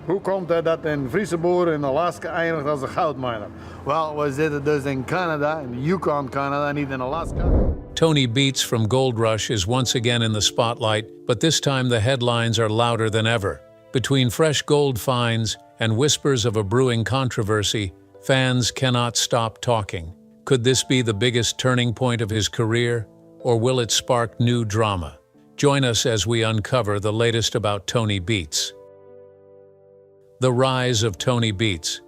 Hoe komt het dat een Friese boer in Alaska eindigt als een goudminer? Wel, we zitten dus in Canada, in Yukon, Canada, niet in Alaska. Tony Beets from Gold Rush is once again in the spotlight, but this time the headlines are louder than ever. Between fresh gold finds and whispers of a brewing controversy, fans cannot stop talking. Could this be the biggest turning point of his career, or will it spark new drama? Join us as we uncover the latest about Tony Beets. The rise of Tony Beets.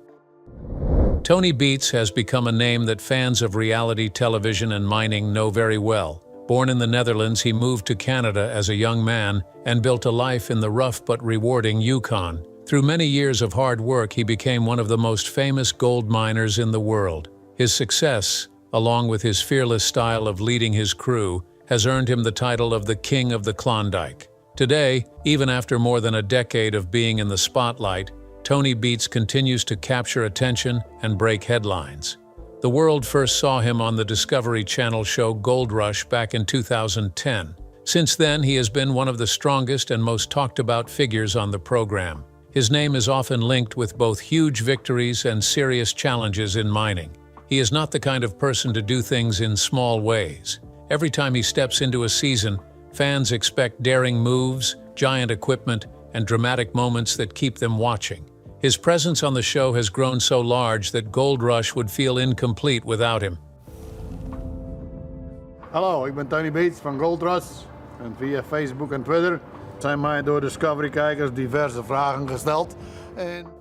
Tony Beets has become a name that fans of reality television and mining know very well. Born in the Netherlands, he moved to Canada as a young man and built a life in the rough but rewarding Yukon. Through many years of hard work, he became one of the most famous gold miners in the world. His success, along with his fearless style of leading his crew, has earned him the title of the King of the Klondike. Today, even after more than a decade of being in the spotlight, Tony Beets continues to capture attention and break headlines. The world first saw him on the Discovery Channel show Gold Rush back in 2010. Since then, he has been one of the strongest and most talked about figures on the program. His name is often linked with both huge victories and serious challenges in mining. He is not the kind of person to do things in small ways. Every time he steps into a season, fans expect daring moves, giant equipment, and dramatic moments that keep them watching. His presence on the show has grown so large that Gold Rush would feel incomplete without him. Hallo, ik ben Tony Beets van Gold Rush en via Facebook en Twitter zijn mij door Discovery-kijkers diverse vragen gesteld.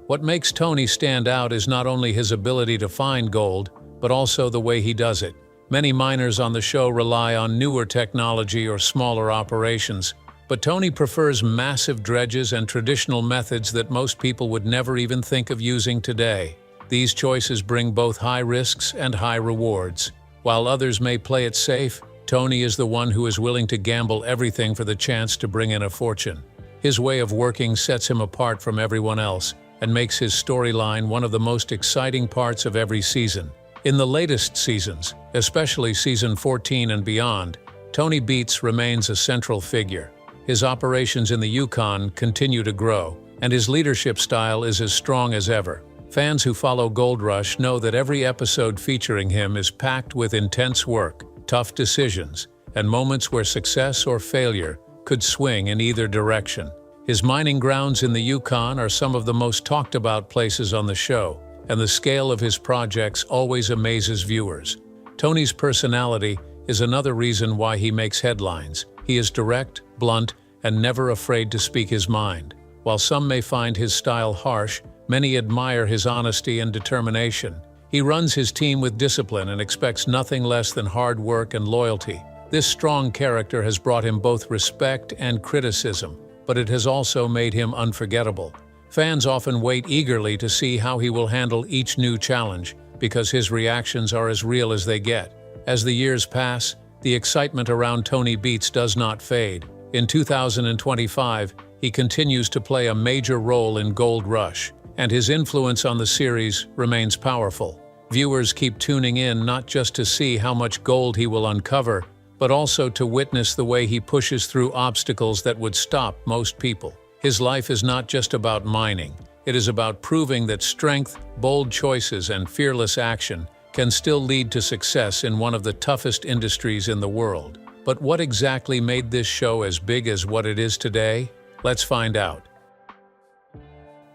What makes Tony stand out is not only his ability to find gold, but also the way he does it. Many miners on the show rely on newer technology or smaller operations, but Tony prefers massive dredges and traditional methods that most people would never even think of using today. These choices bring both high risks and high rewards. While others may play it safe, Tony is the one who is willing to gamble everything for the chance to bring in a fortune. His way of working sets him apart from everyone else and makes his storyline one of the most exciting parts of every season. In the latest seasons, especially season 14 and beyond, Tony Beets remains a central figure. His operations in the Yukon continue to grow, and his leadership style is as strong as ever. Fans who follow Gold Rush know that every episode featuring him is packed with intense work, tough decisions, and moments where success or failure could swing in either direction. His mining grounds in the Yukon are some of the most talked about places on the show, and the scale of his projects always amazes viewers. Tony's personality is another reason why he makes headlines. He is direct, blunt, and never afraid to speak his mind. While some may find his style harsh, many admire his honesty and determination. He runs his team with discipline and expects nothing less than hard work and loyalty. This strong character has brought him both respect and criticism, but it has also made him unforgettable. Fans often wait eagerly to see how he will handle each new challenge, because his reactions are as real as they get. As the years pass, the excitement around Tony Beets does not fade. In 2025, he continues to play a major role in Gold Rush, and his influence on the series remains powerful. Viewers keep tuning in not just to see how much gold he will uncover, but also to witness the way he pushes through obstacles that would stop most people. His life is not just about mining. It is about proving that strength, bold choices, and fearless action can still lead to success in one of the toughest industries in the world. But what exactly made this show as big as what it is today? Let's find out.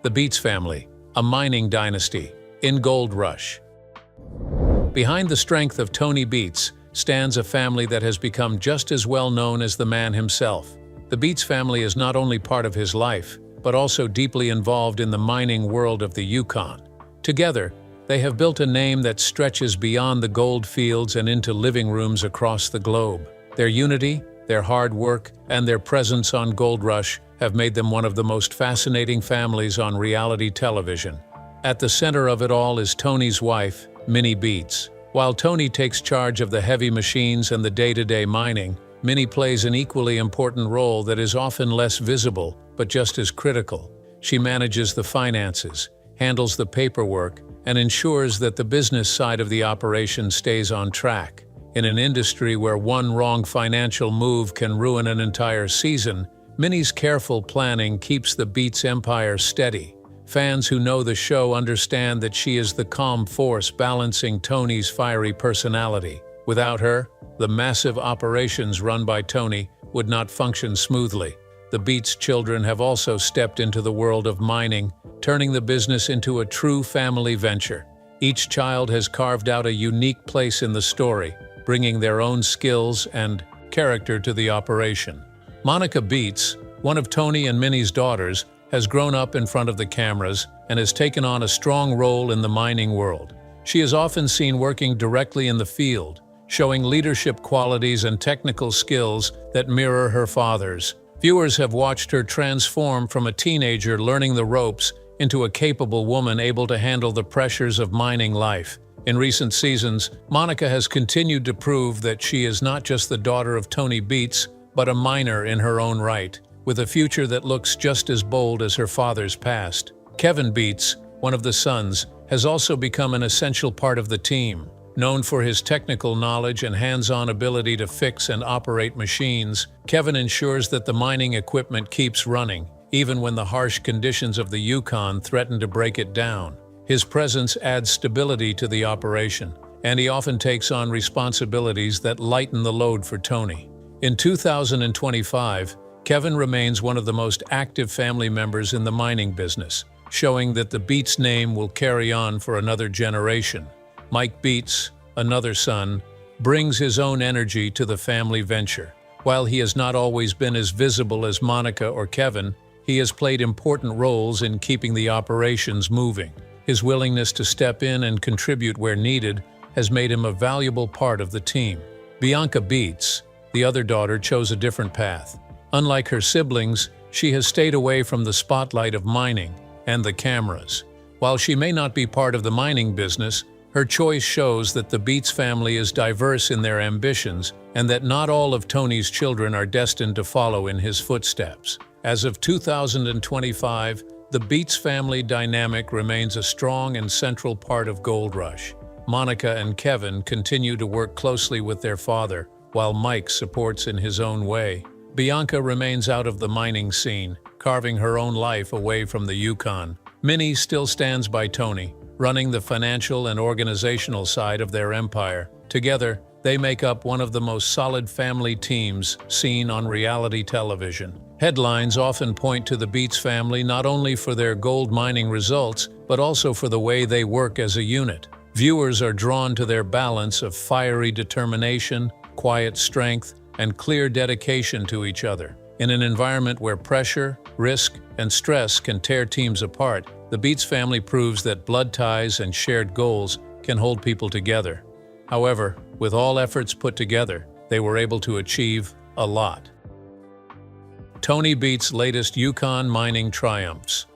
The Beets family, a mining dynasty, in Gold Rush. Behind the strength of Tony Beets stands a family that has become just as well known as the man himself. The Beets family is not only part of his life, but also deeply involved in the mining world of the Yukon. Together, they have built a name that stretches beyond the gold fields and into living rooms across the globe. Their unity, their hard work, and their presence on Gold Rush have made them one of the most fascinating families on reality television. At the center of it all is Tony's wife, Minnie Beets. While Tony takes charge of the heavy machines and the day-to-day mining, Minnie plays an equally important role that is often less visible, but just as critical. She manages the finances, handles the paperwork, and ensures that the business side of the operation stays on track. In an industry where one wrong financial move can ruin an entire season, Minnie's careful planning keeps the Beets empire steady. Fans who know the show understand that she is the calm force balancing Tony's fiery personality. Without her, the massive operations run by Tony would not function smoothly. The Beets children have also stepped into the world of mining, turning the business into a true family venture. Each child has carved out a unique place in the story, bringing their own skills and character to the operation. Monica Beets, one of Tony and Minnie's daughters, has grown up in front of the cameras and has taken on a strong role in the mining world. She is often seen working directly in the field, showing leadership qualities and technical skills that mirror her father's. Viewers have watched her transform from a teenager learning the ropes into a capable woman able to handle the pressures of mining life. In recent seasons, Monica has continued to prove that she is not just the daughter of Tony Beets, but a miner in her own right, with a future that looks just as bold as her father's past. Kevin Beets, one of the sons, has also become an essential part of the team. Known for his technical knowledge and hands-on ability to fix and operate machines, Kevin ensures that the mining equipment keeps running, even when the harsh conditions of the Yukon threaten to break it down. His presence adds stability to the operation, and he often takes on responsibilities that lighten the load for Tony. In 2025, Kevin remains one of the most active family members in the mining business, showing that the Beets name will carry on for another generation. Mike Beets, another son, brings his own energy to the family venture. While he has not always been as visible as Monica or Kevin, he has played important roles in keeping the operations moving. His willingness to step in and contribute where needed has made him a valuable part of the team. Bianca Beets, the other daughter, chose a different path. Unlike her siblings, she has stayed away from the spotlight of mining and the cameras. While she may not be part of the mining business, her choice shows that the Beets family is diverse in their ambitions and that not all of Tony's children are destined to follow in his footsteps. As of 2025, the Beets family dynamic remains a strong and central part of Gold Rush. Monica and Kevin continue to work closely with their father, while Mike supports in his own way. Bianca remains out of the mining scene, carving her own life away from the Yukon. Minnie still stands by Tony, running the financial and organizational side of their empire. Together, they make up one of the most solid family teams seen on reality television. Headlines often point to the Beets family not only for their gold mining results, but also for the way they work as a unit. Viewers are drawn to their balance of fiery determination, quiet strength, and clear dedication to each other. In an environment where pressure, risk, and stress can tear teams apart, the Beets family proves that blood ties and shared goals can hold people together. However, with all efforts put together, they were able to achieve a lot. Tony Beets' latest Yukon mining triumphs.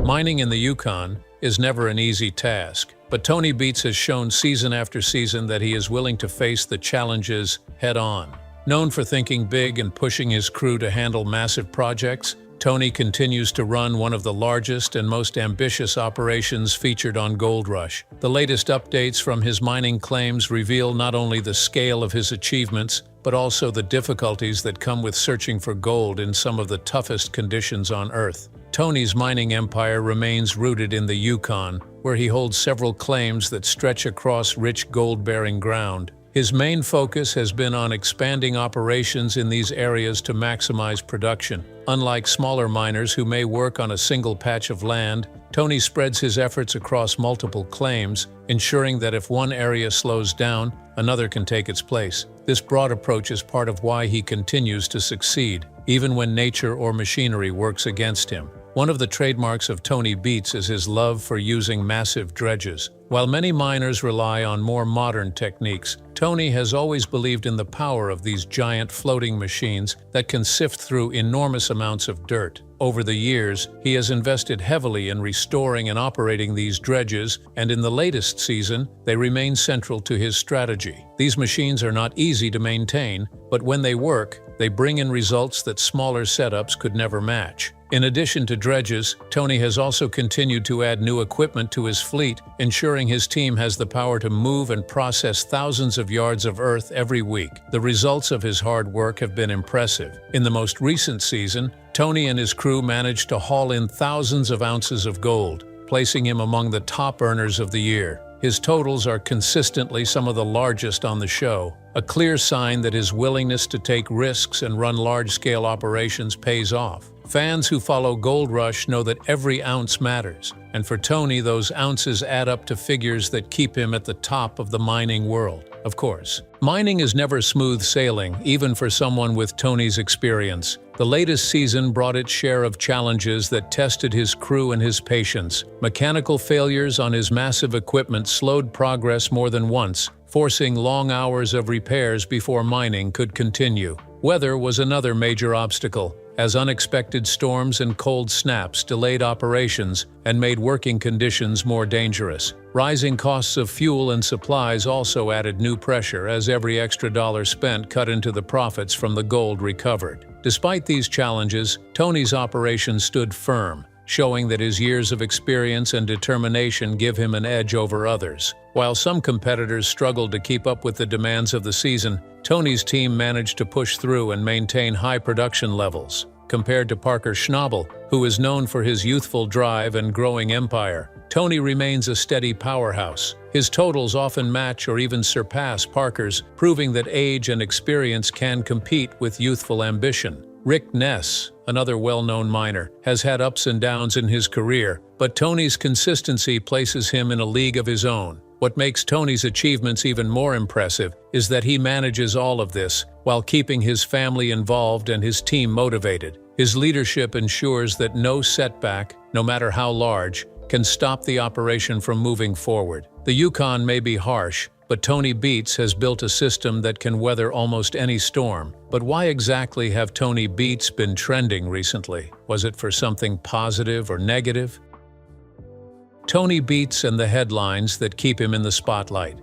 Mining in the Yukon is never an easy task, but Tony Beets has shown season after season that he is willing to face the challenges head-on. Known for thinking big and pushing his crew to handle massive projects, Tony continues to run one of the largest and most ambitious operations featured on Gold Rush. The latest updates from his mining claims reveal not only the scale of his achievements, but also the difficulties that come with searching for gold in some of the toughest conditions on Earth. Tony's mining empire remains rooted in the Yukon, where he holds several claims that stretch across rich gold-bearing ground. His main focus has been on expanding operations in these areas to maximize production. Unlike smaller miners who may work on a single patch of land, Tony spreads his efforts across multiple claims, ensuring that if one area slows down, another can take its place. This broad approach is part of why he continues to succeed, even when nature or machinery works against him. One of the trademarks of Tony Beets is his love for using massive dredges. While many miners rely on more modern techniques, Tony has always believed in the power of these giant floating machines that can sift through enormous amounts of dirt. Over the years, he has invested heavily in restoring and operating these dredges, and in the latest season, they remain central to his strategy. These machines are not easy to maintain, but when they work, they bring in results that smaller setups could never match. In addition to dredges, Tony has also continued to add new equipment to his fleet, ensuring his team has the power to move and process thousands of yards of earth every week. The results of his hard work have been impressive. In the most recent season, Tony and his crew managed to haul in thousands of ounces of gold, placing him among the top earners of the year. His totals are consistently some of the largest on the show, a clear sign that his willingness to take risks and run large-scale operations pays off. Fans who follow Gold Rush know that every ounce matters, and for Tony, those ounces add up to figures that keep him at the top of the mining world. Of course, mining is never smooth sailing, even for someone with Tony's experience. The latest season brought its share of challenges that tested his crew and his patience. Mechanical failures on his massive equipment slowed progress more than once, forcing long hours of repairs before mining could continue. Weather was another major obstacle, as unexpected storms and cold snaps delayed operations and made working conditions more dangerous. Rising costs of fuel and supplies also added new pressure, as every extra dollar spent cut into the profits from the gold recovered. Despite these challenges, Tony's operation stood firm, showing that his years of experience and determination give him an edge over others. While some competitors struggled to keep up with the demands of the season, Tony's team managed to push through and maintain high production levels. Compared to Parker Schnabel, who is known for his youthful drive and growing empire, Tony remains a steady powerhouse. His totals often match or even surpass Parker's, proving that age and experience can compete with youthful ambition. Rick Ness, another well-known miner, has had ups and downs in his career, but Tony's consistency places him in a league of his own. What makes Tony's achievements even more impressive is that he manages all of this while keeping his family involved and his team motivated. His leadership ensures that no setback, no matter how large, can stop the operation from moving forward. The Yukon may be harsh, but Tony Beets has built a system that can weather almost any storm. But why exactly have Tony Beets been trending recently? Was it for something positive or negative? Tony Beets and the headlines that keep him in the spotlight.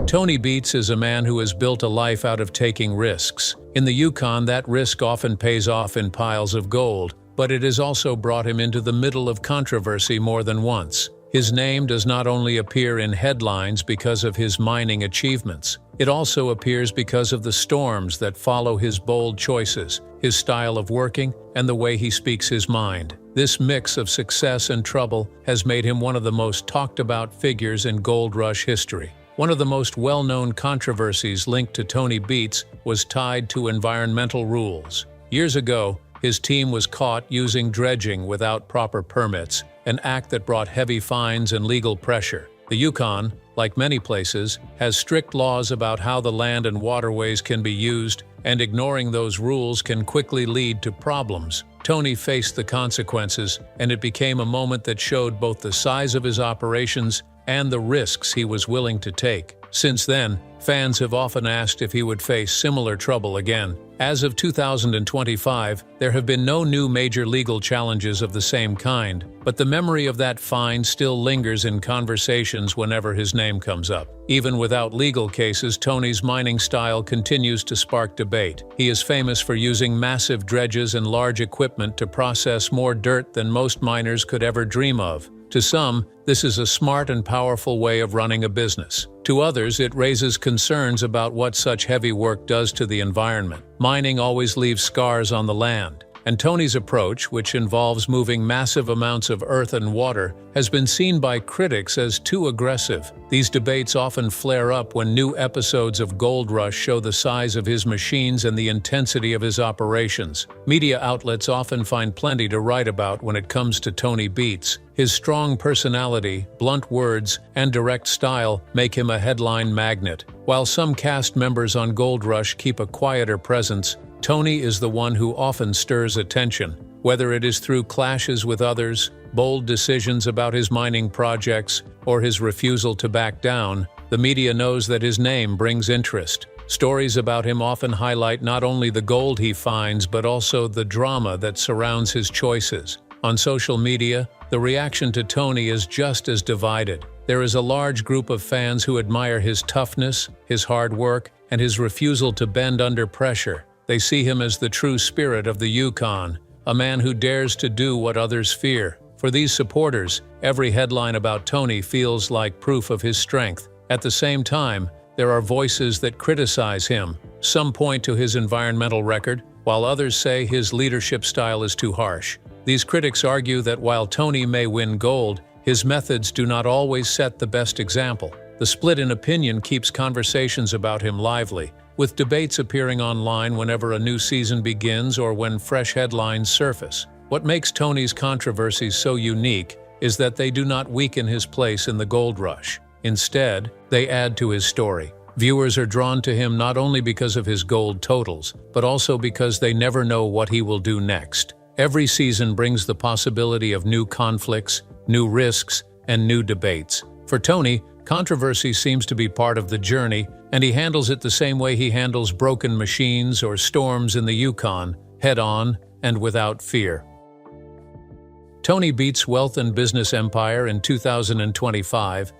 Tony Beets is a man who has built a life out of taking risks. In the Yukon, that risk often pays off in piles of gold, but it has also brought him into the middle of controversy more than once. His name does not only appear in headlines because of his mining achievements, it also appears because of the storms that follow his bold choices, his style of working, and the way he speaks his mind. This mix of success and trouble has made him one of the most talked-about figures in Gold Rush history. One of the most well-known controversies linked to Tony Beets was tied to environmental rules. Years ago, his team was caught using dredging without proper permits, an act that brought heavy fines and legal pressure. The Yukon, like many places, has strict laws about how the land and waterways can be used, and ignoring those rules can quickly lead to problems. Tony faced the consequences, and it became a moment that showed both the size of his operations and the risks he was willing to take. Since then, fans have often asked if he would face similar trouble again. As of 2025, there have been no new major legal challenges of the same kind, but the memory of that fine still lingers in conversations whenever his name comes up. Even without legal cases, Tony's mining style continues to spark debate. He is famous for using massive dredges and large equipment to process more dirt than most miners could ever dream of. To some, this is a smart and powerful way of running a business. To others, it raises concerns about what such heavy work does to the environment. Mining always leaves scars on the land, and Tony's approach, which involves moving massive amounts of earth and water, has been seen by critics as too aggressive. These debates often flare up when new episodes of Gold Rush show the size of his machines and the intensity of his operations. Media outlets often find plenty to write about when it comes to Tony Beets. His strong personality, blunt words, and direct style make him a headline magnet. While some cast members on Gold Rush keep a quieter presence, Tony is the one who often stirs attention. Whether it is through clashes with others, bold decisions about his mining projects, or his refusal to back down, the media knows that his name brings interest. Stories about him often highlight not only the gold he finds, but also the drama that surrounds his choices. On social media, the reaction to Tony is just as divided. There is a large group of fans who admire his toughness, his hard work, and his refusal to bend under pressure. They see him as the true spirit of the Yukon, a man who dares to do what others fear. For these supporters, every headline about Tony feels like proof of his strength. At the same time, there are voices that criticize him. Some point to his environmental record, while others say his leadership style is too harsh. These critics argue that while Tony may win gold, his methods do not always set the best example. The split in opinion keeps conversations about him lively, with debates appearing online whenever a new season begins or when fresh headlines surface. What makes Tony's controversies so unique is that they do not weaken his place in the gold rush. Instead, they add to his story. Viewers are drawn to him not only because of his gold totals, but also because they never know what he will do next. Every season brings the possibility of new conflicts, new risks, and new debates. For Tony, controversy seems to be part of the journey, and he handles it the same way he handles broken machines or storms in the Yukon, head-on and without fear. Tony Beets' wealth and business empire in 2025.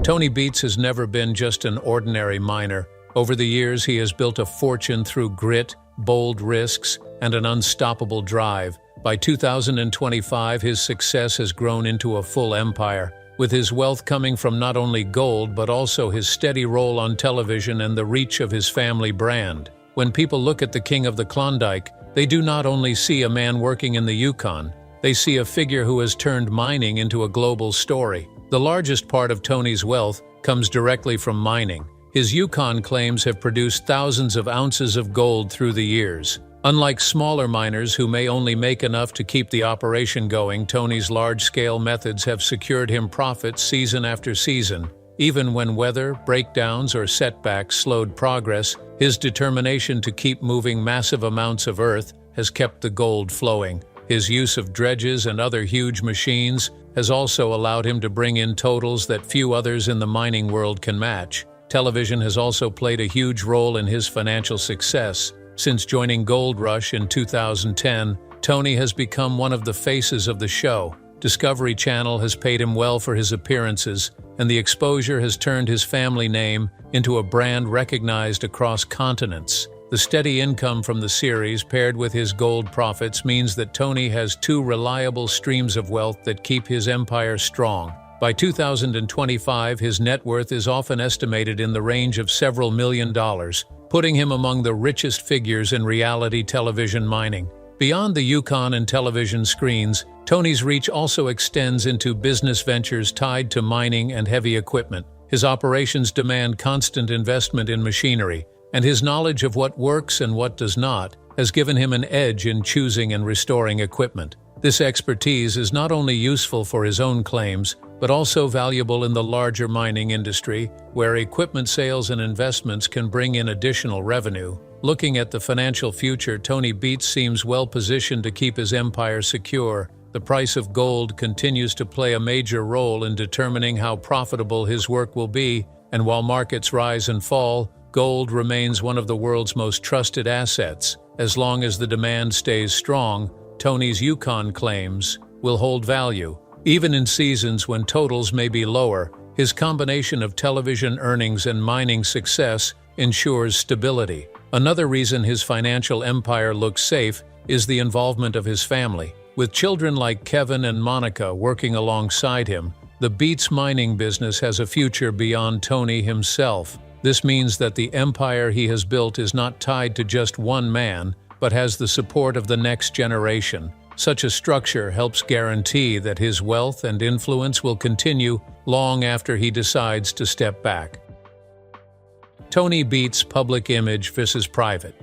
Tony Beets has never been just an ordinary miner. Over the years, he has built a fortune through grit, bold risks, and an unstoppable drive. By 2025, his success has grown into a full empire, with his wealth coming from not only gold but also his steady role on television and the reach of his family brand. When people look at the king of the Klondike, they do not only see a man working in the Yukon, they see a figure who has turned mining into a global story. The largest part of Tony's wealth comes directly from mining. His Yukon claims have produced thousands of ounces of gold through the years. Unlike smaller miners who may only make enough to keep the operation going, Tony's large-scale methods have secured him profits season after season. Even when weather, breakdowns, or setbacks slowed progress, his determination to keep moving massive amounts of earth has kept the gold flowing. His use of dredges and other huge machines has also allowed him to bring in totals that few others in the mining world can match. Television has also played a huge role in his financial success. Since joining Gold Rush in 2010, Tony has become one of the faces of the show. Discovery Channel has paid him well for his appearances, and the exposure has turned his family name into a brand recognized across continents. The steady income from the series, paired with his gold profits, means that Tony has two reliable streams of wealth that keep his empire strong. By 2025, his net worth is often estimated in the range of several $1 million, putting him among the richest figures in reality television mining. Beyond the Yukon and television screens, Tony's reach also extends into business ventures tied to mining and heavy equipment. His operations demand constant investment in machinery, and his knowledge of what works and what does not has given him an edge in choosing and restoring equipment. This expertise is not only useful for his own claims, but also valuable in the larger mining industry, where equipment sales and investments can bring in additional revenue. Looking at the financial future, Tony Beets seems well positioned to keep his empire secure. The price of gold continues to play a major role in determining how profitable his work will be, and while markets rise and fall, gold remains one of the world's most trusted assets. As long as the demand stays strong, Tony's Yukon claims will hold value. Even in seasons when totals may be lower, his combination of television earnings and mining success ensures stability. Another reason his financial empire looks safe is the involvement of his family. With children like Kevin and Monica working alongside him, the Beets mining business has a future beyond Tony himself. This means that the empire he has built is not tied to just one man, but has the support of the next generation. Such a structure helps guarantee that his wealth and influence will continue long after he decides to step back. Tony Beets' public image versus private.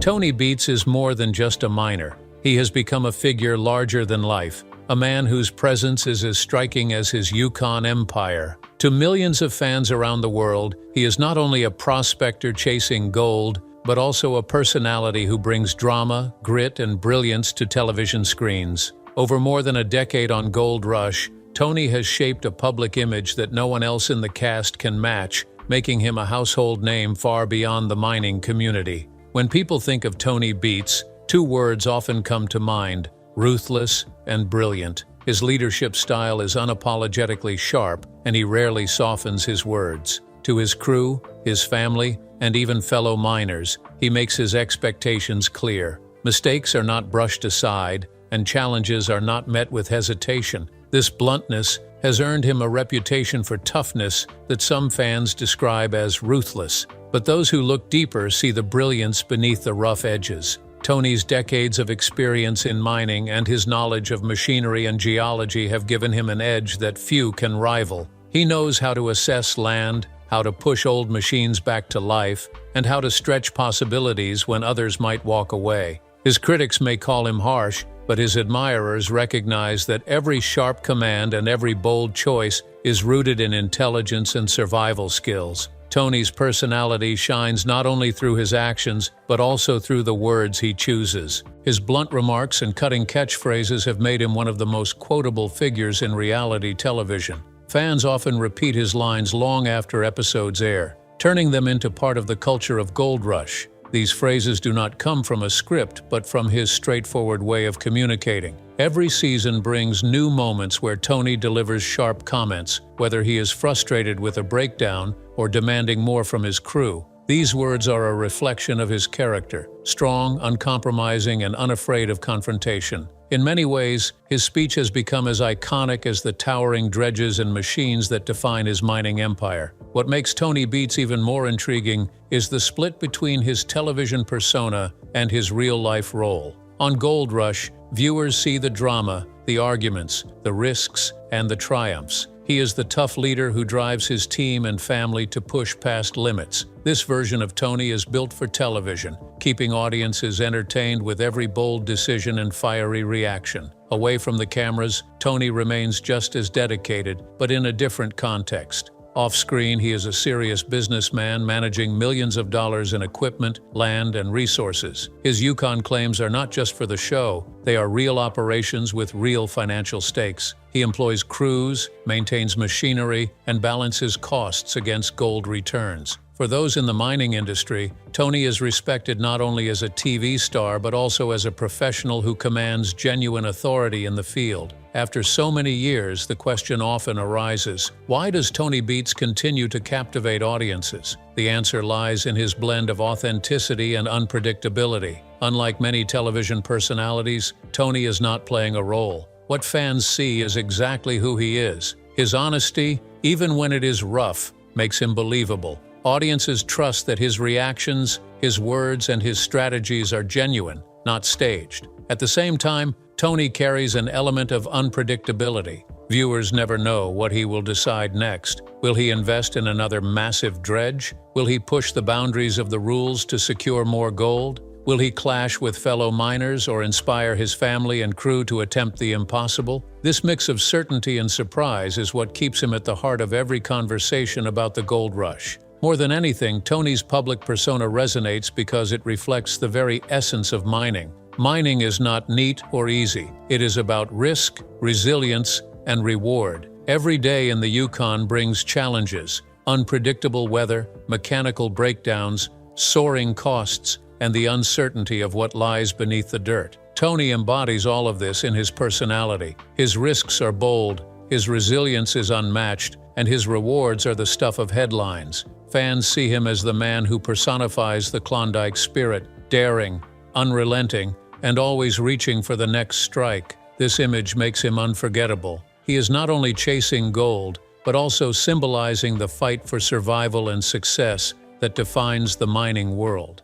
Tony Beets is more than just a miner. He has become a figure larger than life, a man whose presence is as striking as his Yukon empire. To millions of fans around the world, he is not only a prospector chasing gold, but also a personality who brings drama, grit, and brilliance to television screens. Over more than a decade on Gold Rush, Tony has shaped a public image that no one else in the cast can match, making him a household name far beyond the mining community. When people think of Tony Beets, two words often come to mind: ruthless and brilliant. His leadership style is unapologetically sharp, and he rarely softens his words. To his crew, his family, and even fellow miners, he makes his expectations clear. Mistakes are not brushed aside, and challenges are not met with hesitation. This bluntness has earned him a reputation for toughness that some fans describe as ruthless. But those who look deeper see the brilliance beneath the rough edges. Tony's decades of experience in mining and his knowledge of machinery and geology have given him an edge that few can rival. He knows how to assess land, how to push old machines back to life, and how to stretch possibilities when others might walk away. His critics may call him harsh, but his admirers recognize that every sharp command and every bold choice is rooted in intelligence and survival skills. Tony's personality shines not only through his actions, but also through the words he chooses. His blunt remarks and cutting catchphrases have made him one of the most quotable figures in reality television. Fans often repeat his lines long after episodes air, turning them into part of the culture of Gold Rush. These phrases do not come from a script, but from his straightforward way of communicating. Every season brings new moments where Tony delivers sharp comments, whether he is frustrated with a breakdown or demanding more from his crew. These words are a reflection of his character, strong, uncompromising, and unafraid of confrontation. In many ways, his speech has become as iconic as the towering dredges and machines that define his mining empire. What makes Tony Beets even more intriguing is the split between his television persona and his real-life role. On Gold Rush, viewers see the drama, the arguments, the risks, and the triumphs. He is the tough leader who drives his team and family to push past limits. This version of Tony is built for television, keeping audiences entertained with every bold decision and fiery reaction. Away from the cameras, Tony remains just as dedicated, but in a different context. Off-screen, he is a serious businessman managing millions of dollars in equipment, land, and resources. His Yukon claims are not just for the show, they are real operations with real financial stakes. He employs crews, maintains machinery, and balances costs against gold returns. For those in the mining industry, Tony is respected not only as a TV star but also as a professional who commands genuine authority in the field. After so many years, the question often arises, why does Tony Beets continue to captivate audiences? The answer lies in his blend of authenticity and unpredictability. Unlike many television personalities, Tony is not playing a role. What fans see is exactly who he is. His honesty, even when it is rough, makes him believable. Audiences trust that his reactions, his words, and his strategies are genuine, not staged. At the same time, Tony carries an element of unpredictability. Viewers never know what he will decide next. Will he invest in another massive dredge? Will he push the boundaries of the rules to secure more gold? Will he clash with fellow miners or inspire his family and crew to attempt the impossible? This mix of certainty and surprise is what keeps him at the heart of every conversation about the gold rush. More than anything, Tony's public persona resonates because it reflects the very essence of mining. Mining is not neat or easy. It is about risk, resilience, and reward. Every day in the Yukon brings challenges: unpredictable weather, mechanical breakdowns, soaring costs, and the uncertainty of what lies beneath the dirt. Tony embodies all of this in his personality. His risks are bold, his resilience is unmatched, and his rewards are the stuff of headlines. Fans see him as the man who personifies the Klondike spirit, daring, unrelenting, and always reaching for the next strike. This image makes him unforgettable. He is not only chasing gold, but also symbolizing the fight for survival and success that defines the mining world.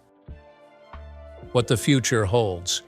What the future holds.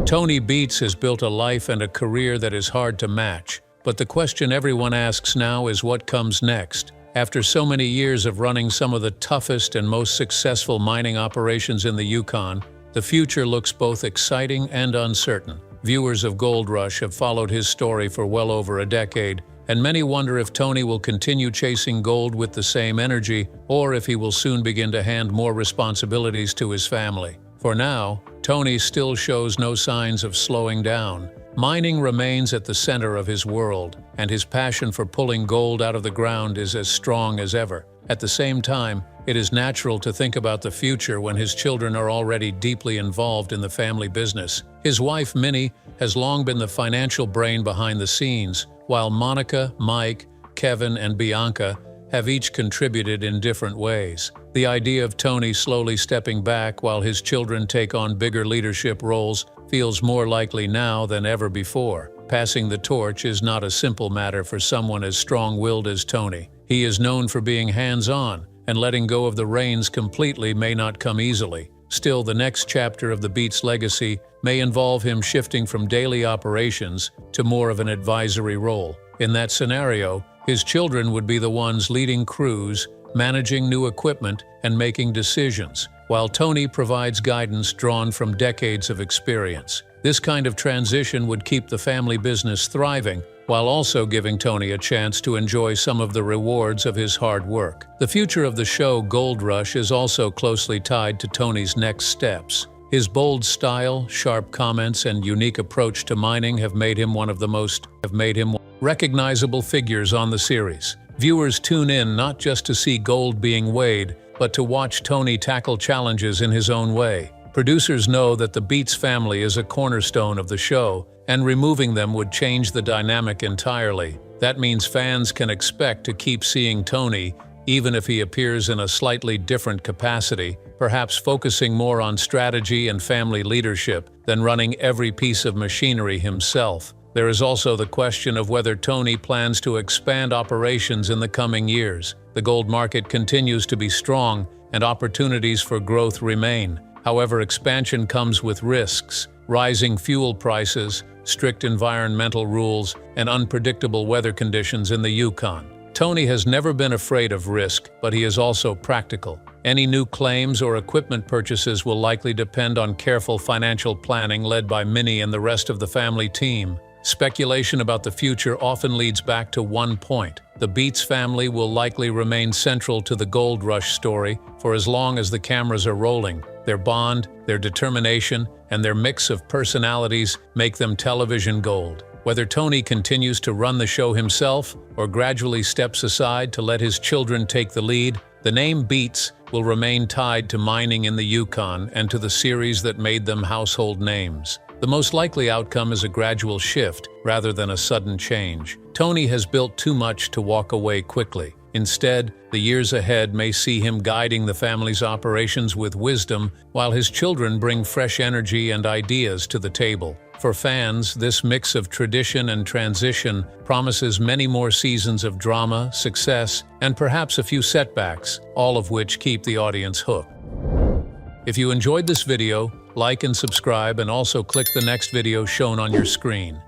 Tony Beets has built a life and a career that is hard to match, but the question everyone asks now is what comes next. After so many years of running some of the toughest and most successful mining operations in the Yukon, the future looks both exciting and uncertain. Viewers of Gold Rush have followed his story for well over a decade, and many wonder if Tony will continue chasing gold with the same energy, or if he will soon begin to hand more responsibilities to his family. For now, Tony still shows no signs of slowing down. Mining remains at the center of his world, and his passion for pulling gold out of the ground is as strong as ever. At the same time, it is natural to think about the future when his children are already deeply involved in the family business. His wife, Minnie, has long been the financial brain behind the scenes, while Monica, Mike, Kevin, and Bianca have each contributed in different ways. The idea of Tony slowly stepping back while his children take on bigger leadership roles feels more likely now than ever before. Passing the torch is not a simple matter for someone as strong-willed as Tony. He is known for being hands-on, and letting go of the reins completely may not come easily. Still, the next chapter of the Beets legacy may involve him shifting from daily operations to more of an advisory role. In that scenario, his children would be the ones leading crews, managing new equipment, and making decisions, while Tony provides guidance drawn from decades of experience. This kind of transition would keep the family business thriving, while also giving Tony a chance to enjoy some of the rewards of his hard work. The future of the show Gold Rush is also closely tied to Tony's next steps. His bold style, sharp comments, and unique approach to mining have made him one of the most recognizable figures on the series. Viewers tune in not just to see gold being weighed, but to watch Tony tackle challenges in his own way. Producers know that the Beets family is a cornerstone of the show, and removing them would change the dynamic entirely. That means fans can expect to keep seeing Tony, even if he appears in a slightly different capacity, perhaps focusing more on strategy and family leadership than running every piece of machinery himself. There is also the question of whether Tony plans to expand operations in the coming years. The gold market continues to be strong, and opportunities for growth remain. However, expansion comes with risks: rising fuel prices, strict environmental rules, and unpredictable weather conditions in the Yukon. Tony has never been afraid of risk, but he is also practical. Any new claims or equipment purchases will likely depend on careful financial planning led by Minnie and the rest of the family team. Speculation about the future often leads back to one point: the Beets family will likely remain central to the Gold Rush story for as long as the cameras are rolling. Their bond, their determination, and their mix of personalities make them television gold. Whether Tony continues to run the show himself or gradually steps aside to let his children take the lead, the name Beets will remain tied to mining in the Yukon and to the series that made them household names. The most likely outcome is a gradual shift rather than a sudden change. Tony has built too much to walk away quickly. Instead, the years ahead may see him guiding the family's operations with wisdom, while his children bring fresh energy and ideas to the table. For fans, this mix of tradition and transition promises many more seasons of drama, success, and perhaps a few setbacks, all of which keep the audience hooked. If you enjoyed this video, like and subscribe, and also click the next video shown on your screen.